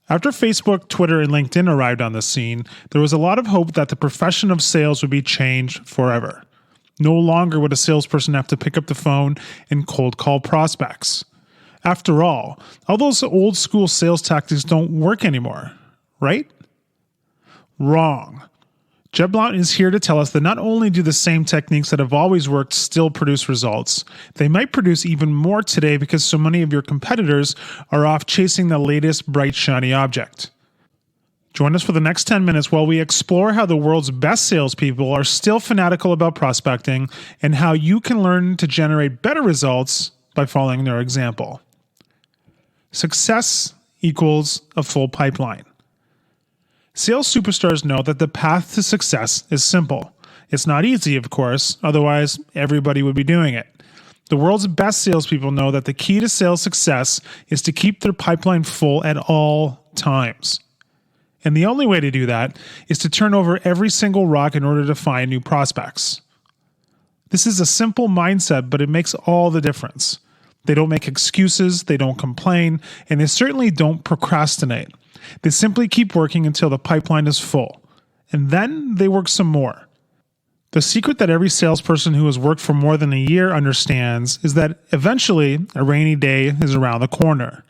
After Facebook, Twitter, and LinkedIn arrived on the scene, there was a lot of hope that the profession of sales would be changed forever. No longer would a salesperson have to pick up the phone and cold call prospects. After all those old school sales tactics don't work anymore, right? Wrong. Jeb Blount is here to tell us that not only do the same techniques that have always worked still produce results, they might produce even more today because so many of your competitors are off chasing the latest bright shiny object. Join us for the next 10 minutes while we explore how the world's best salespeople are still fanatical about prospecting and how you can learn to generate better results by following their example. Success equals a full pipeline. Sales superstars know that the path to success is simple. It's not easy, of course, otherwise everybody would be doing it. The world's best salespeople know that the key to sales success is to keep their pipeline full at all times. And the only way to do that is to turn over every single rock in order to find new prospects. This is a simple mindset, but it makes all the difference. They don't make excuses, they don't complain, and they certainly don't procrastinate. They simply keep working until the pipeline is full, and then they work some more. The secret that every salesperson who has worked for more than a year understands is that eventually a rainy day is around the corner.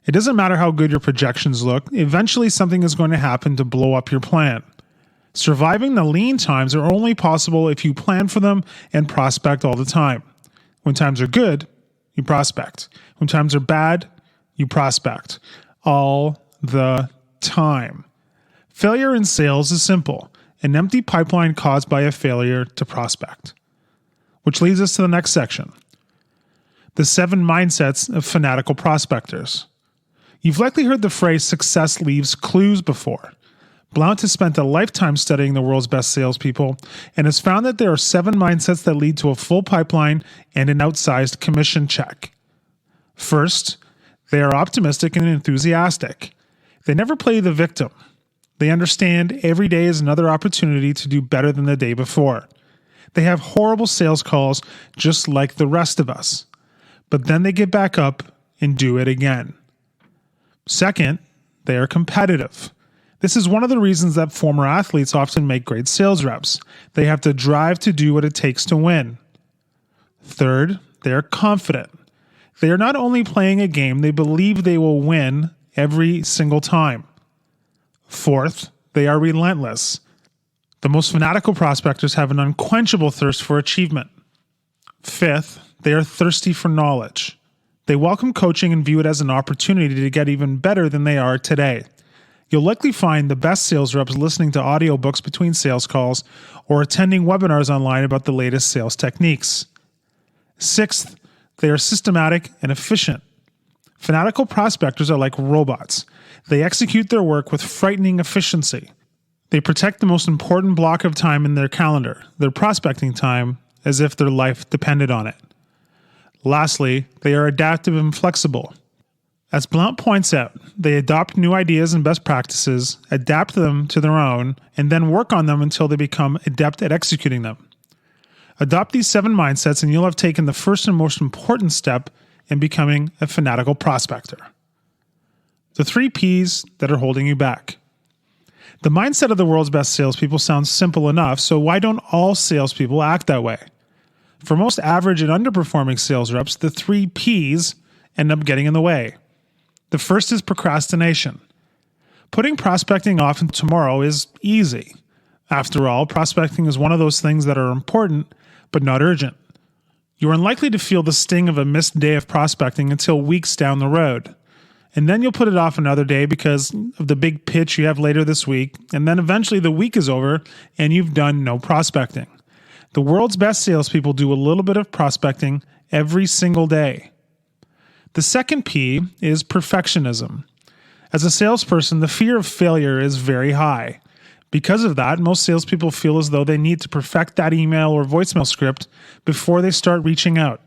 It doesn't matter how good your projections look, eventually something is going to happen to blow up your plan. Surviving the lean times are only possible if you plan for them and prospect all the time. When times are good, you prospect. When times are bad, you prospect. All the time. Failure in sales is simple. An empty pipeline caused by a failure to prospect. Which leads us to the next section. The 7 mindsets of fanatical prospectors. You've likely heard the phrase success leaves clues before. Blount has spent a lifetime studying the world's best salespeople and has found that there are 7 mindsets that lead to a full pipeline and an outsized commission check. First, they are optimistic and enthusiastic. They never play the victim. They understand every day is another opportunity to do better than the day before. They have horrible sales calls just like the rest of us. But then they get back up and do it again. Second, they are competitive. This is one of the reasons that former athletes often make great sales reps. They have the drive to do what it takes to win. Third, they are confident. They are not only playing a game, they believe they will win every single time. Fourth, they are relentless. The most fanatical prospectors have an unquenchable thirst for achievement. Fifth, they are thirsty for knowledge. They welcome coaching and view it as an opportunity to get even better than they are today. You'll likely find the best sales reps listening to audiobooks between sales calls or attending webinars online about the latest sales techniques. Sixth, they are systematic and efficient. Fanatical prospectors are like robots. They execute their work with frightening efficiency. They protect the most important block of time in their calendar, their prospecting time, as if their life depended on it. Lastly, they are adaptive and flexible. As Blount points out, they adopt new ideas and best practices, adapt them to their own, and then work on them until they become adept at executing them. Adopt these 7 mindsets and you'll have taken the first and most important step in becoming a fanatical prospector. The 3 Ps that are holding you back. The mindset of the world's best salespeople sounds simple enough, so why don't all salespeople act that way? For most average and underperforming sales reps, the 3 Ps end up getting in the way. The first is procrastination. Putting prospecting off until tomorrow is easy. After all, prospecting is one of those things that are important, but not urgent. You're unlikely to feel the sting of a missed day of prospecting until weeks down the road. And then you'll put it off another day because of the big pitch you have later this week, and then eventually the week is over and you've done no prospecting. The world's best salespeople do a little bit of prospecting every single day. The second P is perfectionism. As a salesperson, the fear of failure is very high. Because of that, most salespeople feel as though they need to perfect that email or voicemail script before they start reaching out.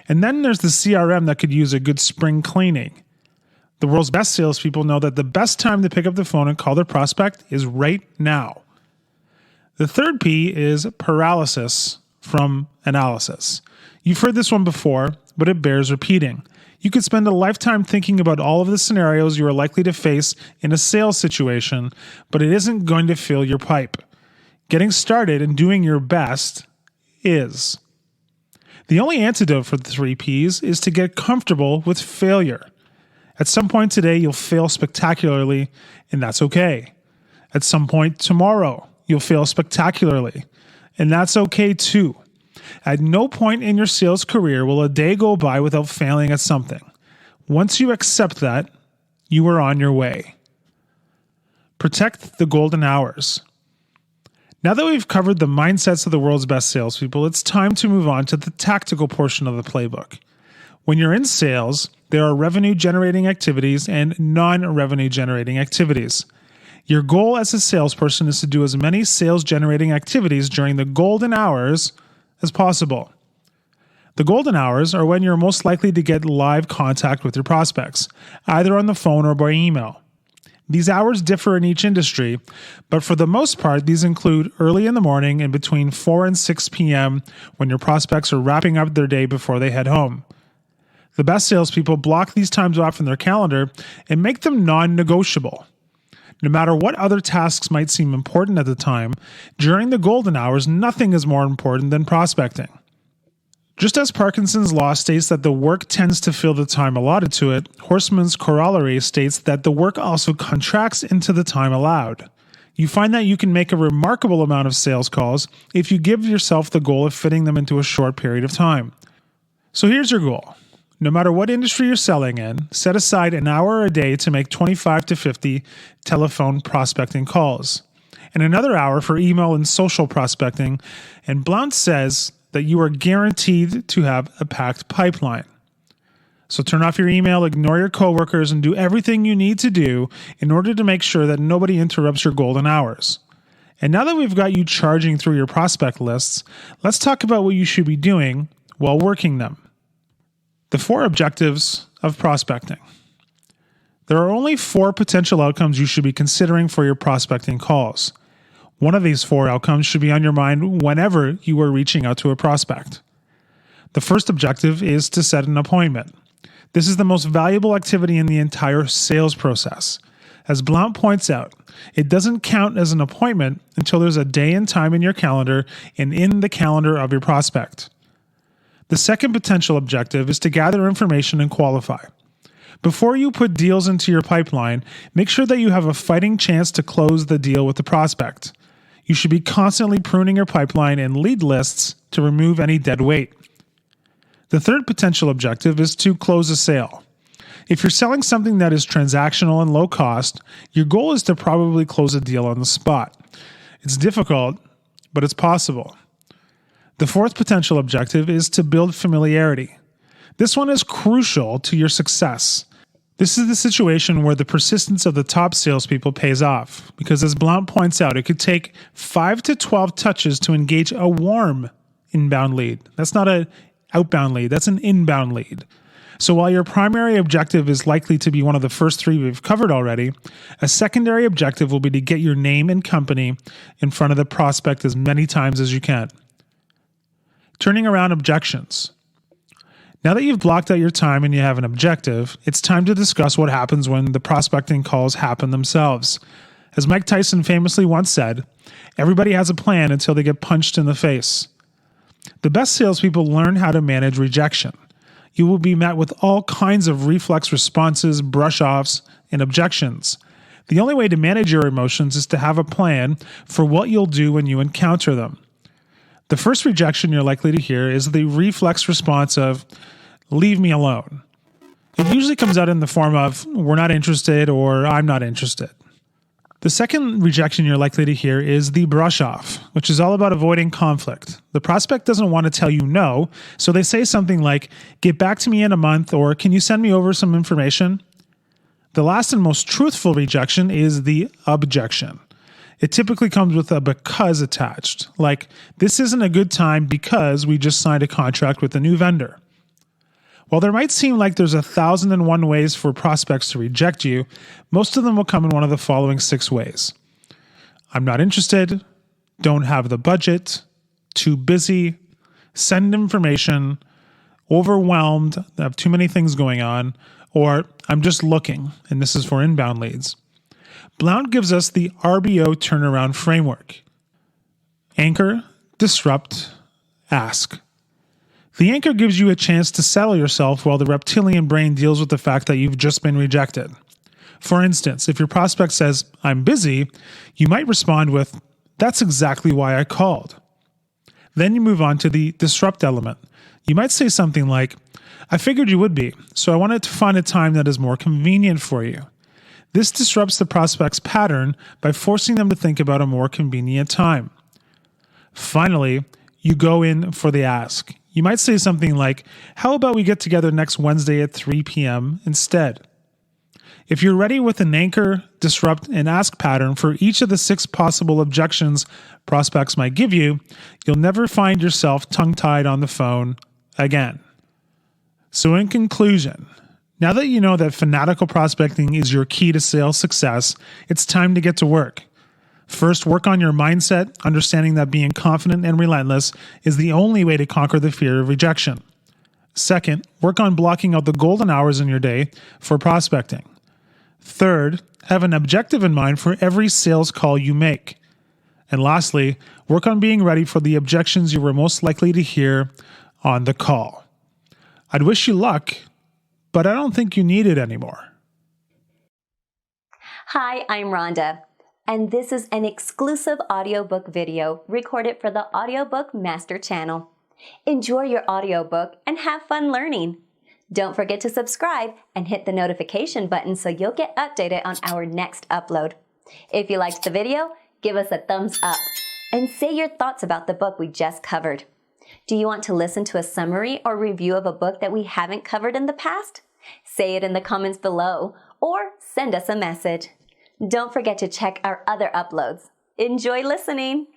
And then there's the CRM that could use a good spring cleaning. The world's best salespeople know that the best time to pick up the phone and call their prospect is right now. The third P is paralysis from analysis. You've heard this one before, but it bears repeating. You could spend a lifetime thinking about all of the scenarios you are likely to face in a sales situation, but it isn't going to fill your pipe. Getting started and doing your best is. The only antidote for the 3 Ps is to get comfortable with failure. At some point today, you'll fail spectacularly, and that's okay. At some point tomorrow, you'll fail spectacularly, and that's okay too. At no point in your sales career will a day go by without failing at something. Once you accept that, you are on your way. Protect the golden hours. Now that we've covered the mindsets of the world's best salespeople, it's time to move on to the tactical portion of the playbook. When you're in sales, there are revenue-generating activities and non-revenue-generating activities. Your goal as a salesperson is to do as many sales-generating activities during the golden hours as possible. The golden hours are when you're most likely to get live contact with your prospects, either on the phone or by email. These hours differ in each industry, but for the most part, these include early in the morning and between 4 and 6 p.m. when your prospects are wrapping up their day before they head home. The best salespeople block these times off in their calendar and make them non-negotiable. No matter what other tasks might seem important at the time, during the golden hours, nothing is more important than prospecting. Just as Parkinson's law states that the work tends to fill the time allotted to it, Horstman's corollary states that the work also contracts into the time allowed. You find that you can make a remarkable amount of sales calls if you give yourself the goal of fitting them into a short period of time. So here's your goal. No matter what industry you're selling in, set aside an hour a day to make 25 to 50 telephone prospecting calls, and another hour for email and social prospecting, and Blount says that you are guaranteed to have a packed pipeline. So turn off your email, ignore your coworkers, and do everything you need to do in order to make sure that nobody interrupts your golden hours. And now that we've got you charging through your prospect lists, let's talk about what you should be doing while working them. The 4 objectives of prospecting. There are only 4 potential outcomes you should be considering for your prospecting calls. One of these 4 outcomes should be on your mind whenever you are reaching out to a prospect. The first objective is to set an appointment. This is the most valuable activity in the entire sales process. As Blount points out, it doesn't count as an appointment until there's a day and time in your calendar and in the calendar of your prospect. The second potential objective is to gather information and qualify. Before you put deals into your pipeline, make sure that you have a fighting chance to close the deal with the prospect. You should be constantly pruning your pipeline and lead lists to remove any dead weight. The third potential objective is to close a sale. If you're selling something that is transactional and low cost, your goal is to probably close a deal on the spot. It's difficult, but it's possible. The fourth potential objective is to build familiarity. This one is crucial to your success. This is the situation where the persistence of the top salespeople pays off, because as Blount points out, it could take 5 to 12 touches to engage a warm inbound lead. That's not an outbound lead, that's an inbound lead. So while your primary objective is likely to be one of the first 3 we've covered already, a secondary objective will be to get your name and company in front of the prospect as many times as you can. Turning around objections. Now that you've blocked out your time and you have an objective, it's time to discuss what happens when the prospecting calls happen themselves. As Mike Tyson famously once said, everybody has a plan until they get punched in the face. The best salespeople learn how to manage rejection. You will be met with all kinds of reflex responses, brush-offs, and objections. The only way to manage your emotions is to have a plan for what you'll do when you encounter them. The first rejection you're likely to hear is the reflex response of, leave me alone. It usually comes out in the form of, we're not interested or I'm not interested. The second rejection you're likely to hear is the brush off, which is all about avoiding conflict. The prospect doesn't want to tell you no, so they say something like, get back to me in a month, or can you send me over some information? The last and most truthful rejection is the objection. It typically comes with a because attached, like, this isn't a good time because we just signed a contract with a new vendor. While there might seem like there's 1,001 ways for prospects to reject you, most of them will come in one of the following 6 ways. I'm not interested, don't have the budget, too busy, send information, overwhelmed, I have too many things going on, or I'm just looking, and this is for inbound leads. Blount gives us the RBO turnaround framework. Anchor, disrupt, ask. The anchor gives you a chance to settle yourself while the reptilian brain deals with the fact that you've just been rejected. For instance, if your prospect says, "I'm busy," you might respond with, "That's exactly why I called." Then you move on to the disrupt element. You might say something like, "I figured you would be, so I wanted to find a time that is more convenient for you." This disrupts the prospect's pattern by forcing them to think about a more convenient time. Finally, you go in for the ask. You might say something like, "How about we get together next Wednesday at 3 p.m. instead?" If you're ready with an anchor, disrupt, and ask pattern for each of the 6 possible objections prospects might give you, you'll never find yourself tongue-tied on the phone again. So in conclusion, now that you know that fanatical prospecting is your key to sales success, it's time to get to work. First, work on your mindset, understanding that being confident and relentless is the only way to conquer the fear of rejection. Second, work on blocking out the golden hours in your day for prospecting. Third, have an objective in mind for every sales call you make. And lastly, work on being ready for the objections you were most likely to hear on the call. I'd wish you luck, but I don't think you need it anymore. Hi, I'm Rhonda, and this is an exclusive audiobook video recorded for the Audiobook Master Channel. Enjoy your audiobook and have fun learning. Don't forget to subscribe and hit the notification button so you'll get updated on our next upload. If you liked the video, give us a thumbs up and say your thoughts about the book we just covered. Do you want to listen to a summary or review of a book that we haven't covered in the past? Say it in the comments below or send us a message. Don't forget to check our other uploads. Enjoy listening!